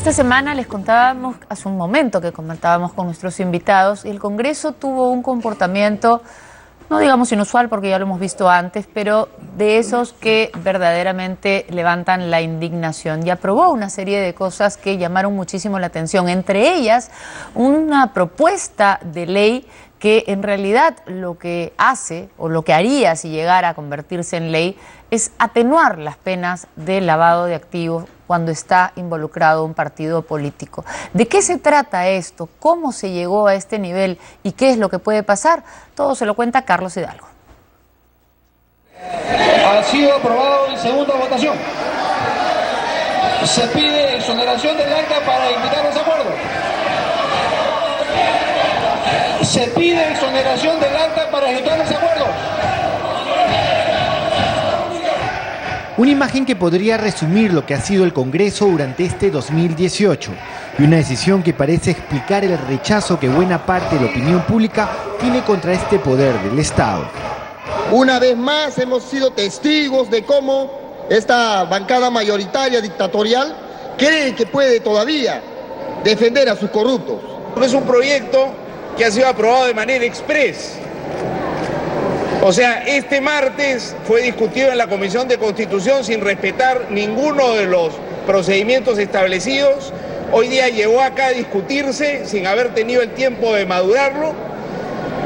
Esta semana les contábamos, hace un momento que comentábamos con nuestros invitados, y el Congreso tuvo un comportamiento, no digamos inusual porque ya lo hemos visto antes, pero de esos que verdaderamente levantan la indignación, y aprobó una serie de cosas que llamaron muchísimo la atención, entre ellas una propuesta de ley que en realidad lo que hace o lo que haría si llegara a convertirse en ley es atenuar las penas de lavado de activos cuando está involucrado un partido político. ¿De qué se trata esto? ¿Cómo se llegó a este nivel? ¿Y qué es lo que puede pasar? Todo se lo cuenta Carlos Hidalgo. Ha sido aprobado en segunda votación. Se pide exoneración del acta para invitar a ese acuerdo. Se pide exoneración del acta para ejecutar ese acuerdo. Una imagen que podría resumir lo que ha sido el Congreso durante este 2018 y una decisión que parece explicar el rechazo que buena parte de la opinión pública tiene contra este poder del Estado. Una vez más hemos sido testigos de cómo esta bancada mayoritaria dictatorial cree que puede todavía defender a sus corruptos. Es un proyecto que ha sido aprobado de manera express. O sea, este martes fue discutido en la Comisión de Constitución sin respetar ninguno de los procedimientos establecidos. Hoy día llegó acá a discutirse sin haber tenido el tiempo de madurarlo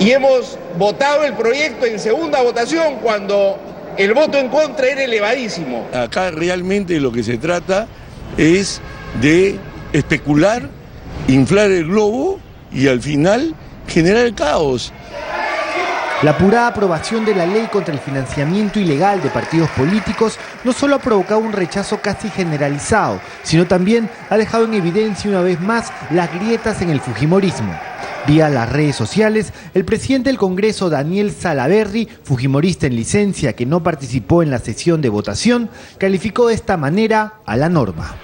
y hemos votado el proyecto en segunda votación cuando el voto en contra era elevadísimo. Acá realmente lo que se trata es de especular, inflar el globo y al final generar el caos. La apurada aprobación de la ley contra el financiamiento ilegal de partidos políticos no solo ha provocado un rechazo casi generalizado, sino también ha dejado en evidencia una vez más las grietas en el fujimorismo. Vía las redes sociales, el presidente del Congreso, Daniel Salaverry, fujimorista en licencia que no participó en la sesión de votación, calificó de esta manera a la norma.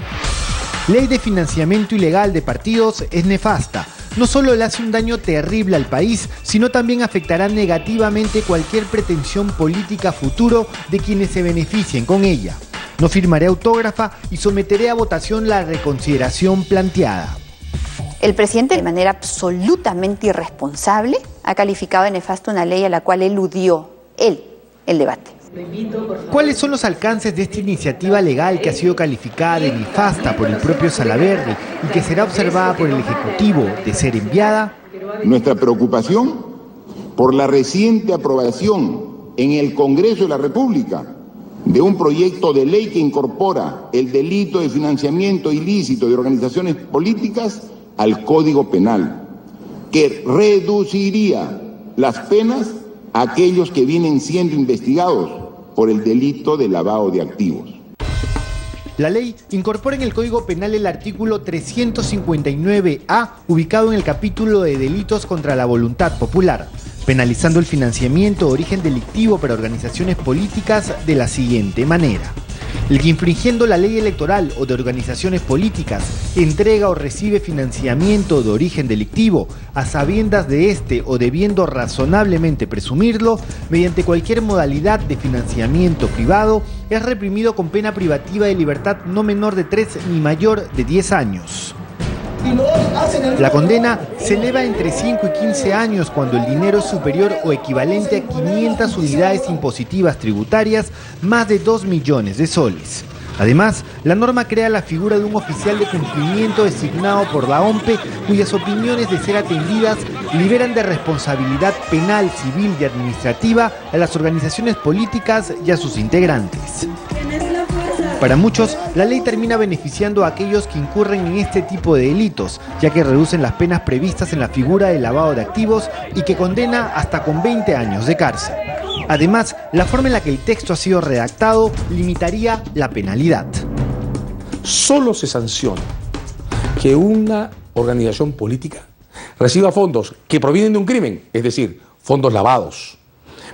Ley de financiamiento ilegal de partidos es nefasta. No solo le hace un daño terrible al país, sino también afectará negativamente cualquier pretensión política futuro de quienes se beneficien con ella. No firmaré autógrafa y someteré a votación la reconsideración planteada. El presidente, de manera absolutamente irresponsable, ha calificado de nefasta una ley a la cual eludió el debate. ¿Cuáles son los alcances de esta iniciativa legal que ha sido calificada de nefasta por el propio Salaverry y que será observada por el Ejecutivo de ser enviada? Nuestra preocupación por la reciente aprobación en el Congreso de la República de un proyecto de ley que incorpora el delito de financiamiento ilícito de organizaciones políticas al Código Penal, que reduciría las penas a aquellos que vienen siendo investigados por el delito de lavado de activos. La ley incorpora en el Código Penal el artículo 359A, ubicado en el capítulo de delitos contra la voluntad popular, penalizando el financiamiento de origen delictivo para organizaciones políticas de la siguiente manera. El que infringiendo la ley electoral o de organizaciones políticas entrega o recibe financiamiento de origen delictivo a sabiendas de este o debiendo razonablemente presumirlo mediante cualquier modalidad de financiamiento privado es reprimido con pena privativa de libertad no menor de 3 ni mayor de 10 años. La condena se eleva entre 5 y 15 años cuando el dinero es superior o equivalente a 500 unidades impositivas tributarias, más de 2 millones de soles. Además, la norma crea la figura de un oficial de cumplimiento designado por la OMPE, cuyas opiniones, de ser atendidas, liberan de responsabilidad penal, civil y administrativa a las organizaciones políticas y a sus integrantes. Para muchos, la ley termina beneficiando a aquellos que incurren en este tipo de delitos, ya que reducen las penas previstas en la figura de lavado de activos y que condena hasta con 20 años de cárcel. Además, la forma en la que el texto ha sido redactado limitaría la penalidad. Solo se sanciona que una organización política reciba fondos que provienen de un crimen, es decir, fondos lavados.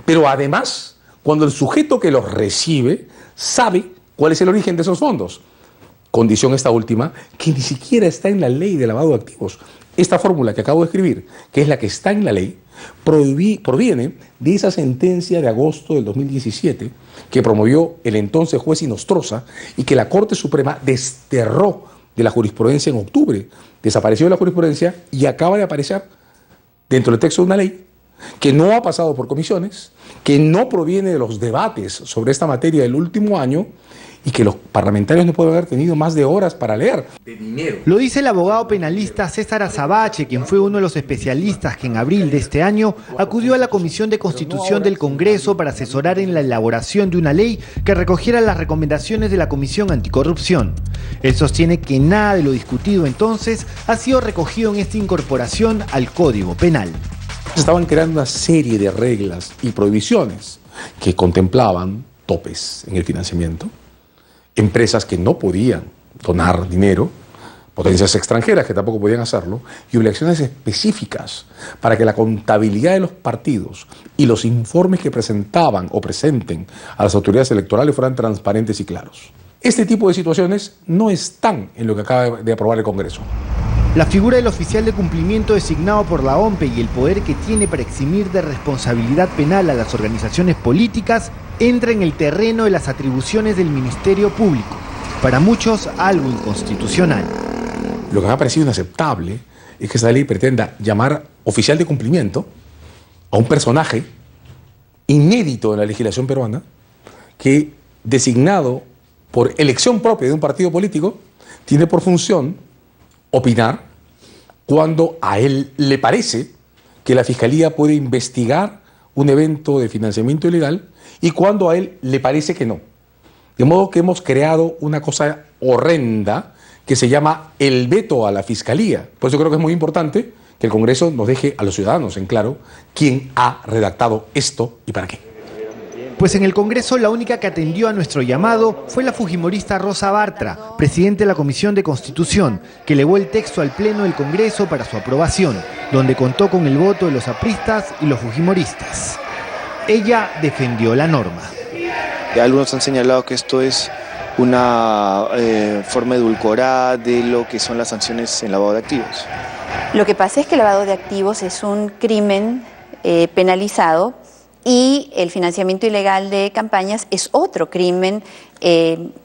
Pero además, cuando el sujeto que los recibe sabe cuál es el origen de esos fondos. Condición esta última, que ni siquiera está en la ley de lavado de activos. Esta fórmula que acabo de escribir, que es la que está en la ley, proviene de esa sentencia de agosto del 2017 que promovió el entonces juez Inostroza y que la Corte Suprema desterró de la jurisprudencia en octubre. Desapareció la jurisprudencia y acaba de aparecer dentro del texto de una ley que no ha pasado por comisiones, que no proviene de los debates sobre esta materia del último año y que los parlamentarios no pueden haber tenido más de horas para leer. De dinero. Lo dice el abogado penalista César Azabache, quien fue uno de los especialistas que en abril de este año acudió a la Comisión de Constitución del Congreso para asesorar en la elaboración de una ley que recogiera las recomendaciones de la Comisión Anticorrupción. Él sostiene que nada de lo discutido entonces ha sido recogido en esta incorporación al Código Penal. Se estaban creando una serie de reglas y prohibiciones que contemplaban topes en el financiamiento, empresas que no podían donar dinero, potencias extranjeras que tampoco podían hacerlo, y obligaciones específicas para que la contabilidad de los partidos y los informes que presentaban o presenten a las autoridades electorales fueran transparentes y claros. Este tipo de situaciones no están en lo que acaba de aprobar el Congreso. La figura del oficial de cumplimiento designado por la OMPE y el poder que tiene para eximir de responsabilidad penal a las organizaciones políticas entra en el terreno de las atribuciones del Ministerio Público, para muchos algo inconstitucional. Lo que me ha parecido inaceptable es que esta ley pretenda llamar oficial de cumplimiento a un personaje inédito en la legislación peruana que, designado por elección propia de un partido político, tiene por función opinar cuando a él le parece que la Fiscalía puede investigar un evento de financiamiento ilegal y cuando a él le parece que no. De modo que hemos creado una cosa horrenda que se llama el veto a la Fiscalía. Por eso creo que es muy importante que el Congreso nos deje a los ciudadanos en claro quién ha redactado esto y para qué. Pues en el Congreso la única que atendió a nuestro llamado fue la fujimorista Rosa Bartra, presidente de la Comisión de Constitución, que elevó el texto al Pleno del Congreso para su aprobación, donde contó con el voto de los apristas y los fujimoristas. Ella defendió la norma. Algunos han señalado que esto es una forma edulcorada de lo que son las sanciones en lavado de activos. Lo que pasa es que el lavado de activos es un crimen penalizado y el financiamiento ilegal de campañas es otro crimen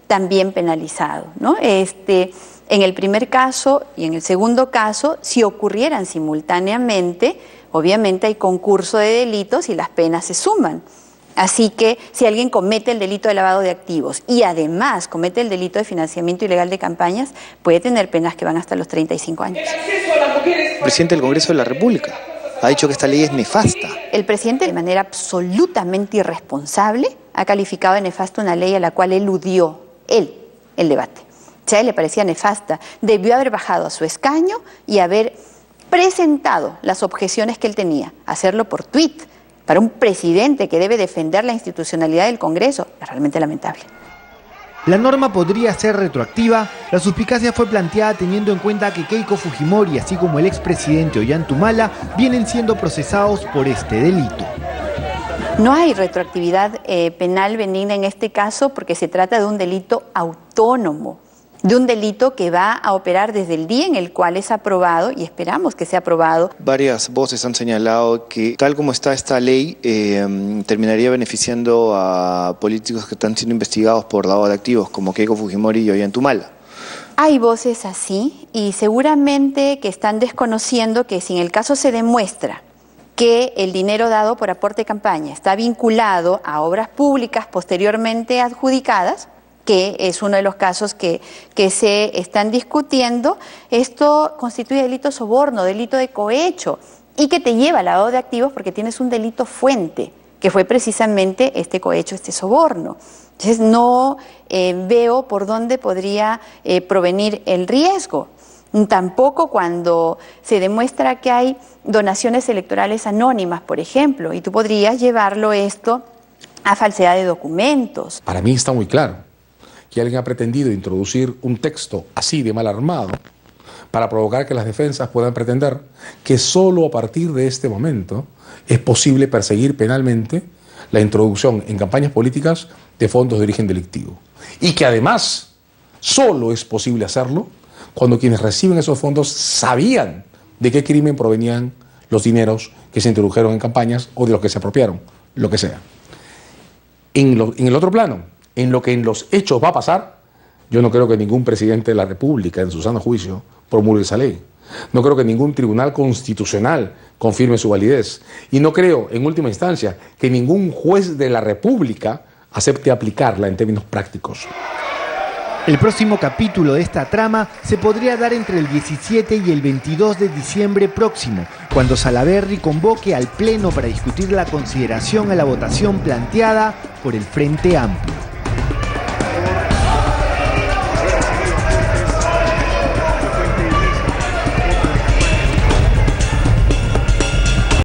también penalizado, ¿no? En el primer caso y en el segundo caso, si ocurrieran simultáneamente, obviamente hay concurso de delitos y las penas se suman. Así que si alguien comete el delito de lavado de activos y además comete el delito de financiamiento ilegal de campañas, puede tener penas que van hasta los 35 años. El presidente del Congreso de la República ha dicho que esta ley es nefasta. El presidente, de manera absolutamente irresponsable, ha calificado de nefasta una ley a la cual eludió el debate. Si a él le parecía nefasta, debió haber bajado a su escaño y haber presentado las objeciones que él tenía. Hacerlo por tuit, para un presidente que debe defender la institucionalidad del Congreso, es realmente lamentable. La norma podría ser retroactiva. La suspicacia fue planteada teniendo en cuenta que Keiko Fujimori, así como el expresidente Ollanta vienen siendo procesados por este delito. No hay retroactividad penal benigna en este caso porque se trata de un delito autónomo, de un delito que va a operar desde el día en el cual es aprobado y esperamos que sea aprobado. Varias voces han señalado que tal como está esta ley terminaría beneficiando a políticos que están siendo investigados por lavado de activos como Keiko Fujimori y Ollanta. Hay voces así y seguramente que están desconociendo que si en el caso se demuestra que el dinero dado por aporte de campaña está vinculado a obras públicas posteriormente adjudicadas, que es uno de los casos que se están discutiendo, esto constituye delito de soborno, delito de cohecho, y que te lleva al lavado de activos porque tienes un delito fuente, que fue precisamente este cohecho, este soborno. Entonces no veo por dónde podría provenir el riesgo. Tampoco cuando se demuestra que hay donaciones electorales anónimas, por ejemplo, y tú podrías llevarlo esto a falsedad de documentos. Para mí está muy claro que alguien ha pretendido introducir un texto así de mal armado para provocar que las defensas puedan pretender que solo a partir de este momento es posible perseguir penalmente la introducción en campañas políticas de fondos de origen delictivo. Y que además solo es posible hacerlo cuando quienes reciben esos fondos sabían de qué crimen provenían los dineros que se introdujeron en campañas o de los que se apropiaron, lo que sea. En el otro plano, en lo que en los hechos va a pasar, Yo no creo que ningún presidente de la República, en su sano juicio, promulgue esa ley. No creo que ningún tribunal constitucional confirme su validez. Y no creo, en última instancia, que ningún juez de la República acepte aplicarla en términos prácticos. El próximo capítulo de esta trama se podría dar entre el 17 y el 22 de diciembre próximo, cuando Salaverry convoque al Pleno para discutir la consideración a la votación planteada por el Frente Amplio.